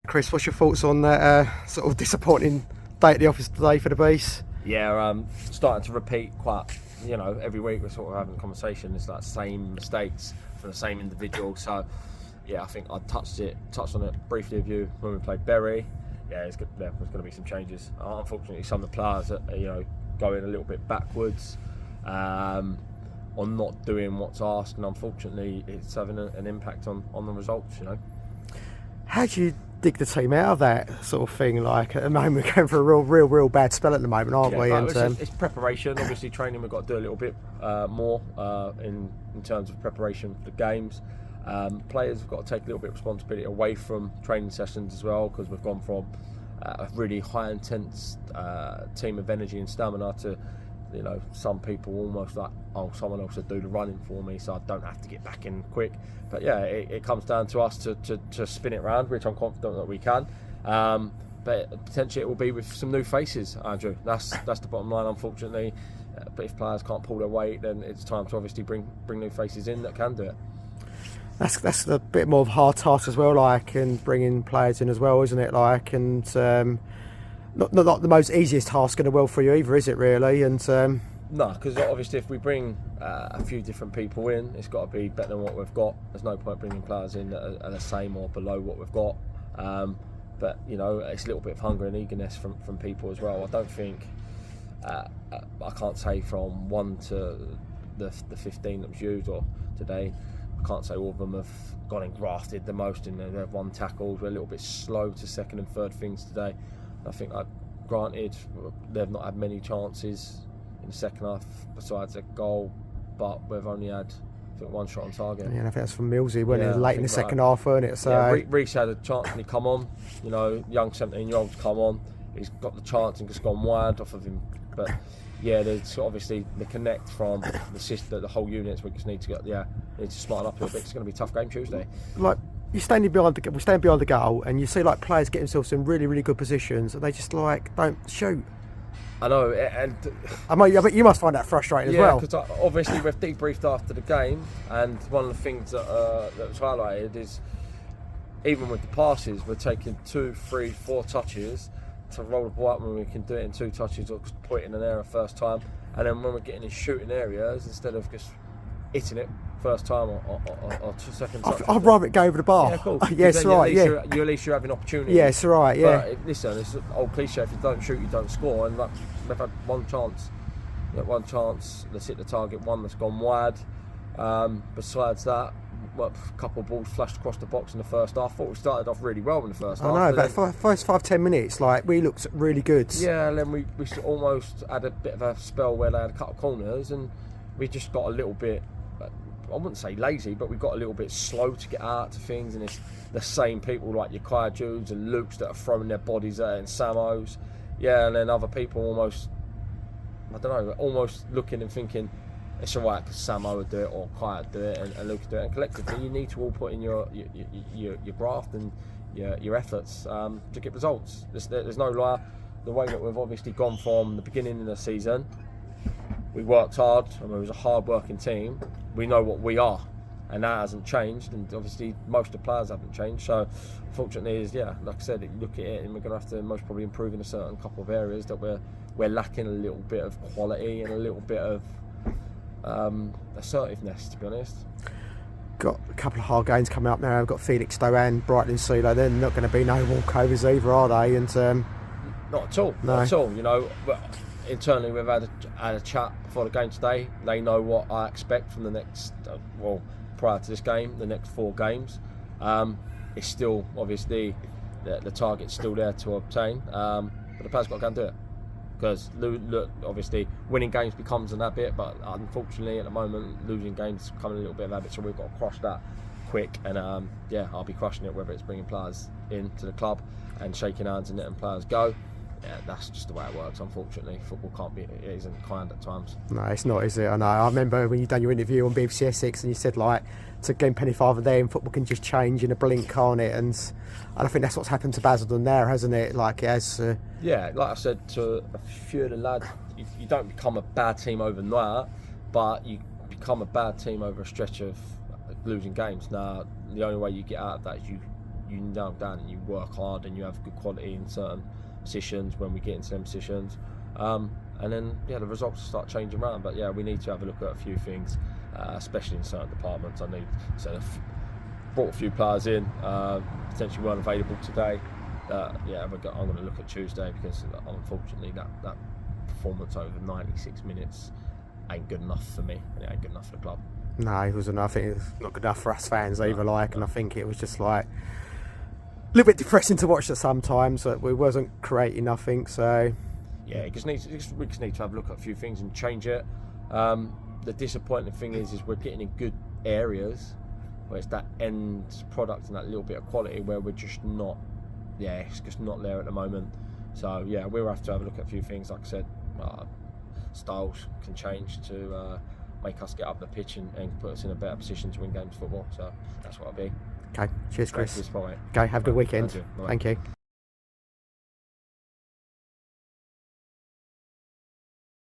Chris, what's your thoughts on that sort of disappointing day at the office today for the Beast? Yeah, starting to repeat quite, every week we're sort of having a conversation. It's like same mistakes from the same individual. So, yeah, I think I touched on it briefly with you when we played Bury. Yeah, there's going to be some changes. Unfortunately, some of the players are, going a little bit backwards on not doing what's asked, and unfortunately, it's having an impact on the results. How do you dig the team out of that sort of thing? Like, at the moment, we're going for a real bad spell at the moment, aren't we? And it's preparation. Obviously, training, we've got to do a little bit more in terms of preparation for the games. Players have got to take a little bit of responsibility away from training sessions as well, because we've gone from a really high intense team of energy and stamina to, some people almost like, someone else will do the running for me, so I don't have to get back in quick. But yeah, it comes down to us to spin it around, which I'm confident that we can. But potentially it will be with some new faces, Andrew. That's the bottom line, unfortunately. But if players can't pull their weight, then it's time to obviously bring new faces in that can do it. That's a bit more of a hard task as well, like, and bringing players in as well, isn't it? Like, and not the most easiest task in the world for you either, is it really? And no, because obviously if we bring a few different people in, it's got to be better than what we've got. There's no point bringing players in that are the same or below what we've got. But it's a little bit of hunger and eagerness from people as well. I don't think I can't say from 1 to the 15 that was used or today. I can't say all of them have gone and grafted the most, and they've won tackles. We're a little bit slow to second and third things today. I think, granted, they've not had many chances in the second half besides a goal, but we've only had, I think, one shot on target. Yeah, and I think that's from Millsy, wasn't it? Late in the second half, weren't it? So yeah, Reece had a chance and he come on. Young 17-year-old's come on. He's got the chance and just gone wide off of him. But yeah, there's obviously the connect from the system, the whole units. We just need to need to smarten up a little bit. It's going to be a tough game Tuesday. Like, we're standing behind the goal, and you see like players get themselves in really good positions, and they just don't shoot. I know, and I bet you must find that frustrating as well. Yeah, because obviously we've debriefed after the game, and one of the things that was highlighted is even with the passes, we're taking 2, 3, 4 touches to roll the ball up when we can do it in 2 touches or put it in an error first time, and then when we're getting in shooting areas, instead of just hitting it first time or second touch. I'd rather it go over the bar. Yeah, cool. Yes, right. At least you're having opportunity. Yes, right. Yeah. But listen, it's an old cliche: if you don't shoot, you don't score. And they've had one chance. That's hit the target. One that's gone wide. Besides that, a couple of balls flashed across the box in the first half. I thought we started off really well in the first half. I know, but first 5-10 minutes, like, we looked really good. Yeah, and then we almost had a bit of a spell where they had a couple of corners, and we just got a little bit, I wouldn't say lazy, but we got a little bit slow to get out to things, and it's the same people like your Kaya Judes and Lukes that are throwing their bodies at it, and Samos. Yeah, and then other people almost looking and thinking, it's alright because Samo would do it or Kaya would do it and Luke would do it, and collectively you need to all put in your graft and your efforts to get results. There's no lie. The way that we've obviously gone from the beginning of the season, we worked hard and we was a hard working team. We know what we are, and that hasn't changed, and obviously most of the players haven't changed. So fortunately, like I said, you look at it and we're going to have to most probably improve in a certain couple of areas that we're lacking a little bit of quality and a little bit of assertiveness, to be honest. Got a couple of hard games coming up now. We've got Felix Doan, Brighton Silo. They're not going to be no walkovers either, are they? And not at all. No. Not at all. But internally, we've had a chat before the game today. They know what I expect from the next, prior to this game, the next 4 games. It's still, obviously, the target's still there to obtain. But the players got to go and do it. Because, look, obviously, winning games becomes an habit, but unfortunately, at the moment, losing games is becoming a little bit of a habit, so we've got to crush that quick. And, I'll be crushing it, whether it's bringing players into the club and shaking hands and letting players go. Yeah, that's just the way it works, unfortunately. Football it isn't kind at times. No, it's not, is it? I know. I remember when you done your interview on BBC Essex and you said, like, to game penny farther there, and football can just change in a blink, can't it? And I think that's what's happened to Basildon there, hasn't it? Like, it has. Yeah, like I said to a few of the lads, you don't become a bad team overnight, but you become a bad team over a stretch of losing games. Now, the only way you get out of that is you you nail down and you work hard and you have good quality in certain positions when we get into them positions, and then the results start changing around. But we need to have a look at a few things, especially in certain departments. I've brought a few players in, potentially weren't available today. I'm going to look at Tuesday, because unfortunately that performance over 96 minutes ain't good enough for me, and it ain't good enough for the club. No, it wasn't. I think it's not good enough for us fans either. And I think it was just like a little bit depressing to watch at sometimes. That we wasn't creating nothing. So we just need to have a look at a few things and change it. The disappointing thing is we're getting in good areas where it's that end product and that little bit of quality where we're just not. It's just not there at the moment. So we'll have to have a look at a few things. Like I said, styles can change to make us get up the pitch and put us in a better position to win games of football. So that's what I'll be. Okay, cheers, Chris. Thanks, okay, have a good weekend. Thank you. Thank you.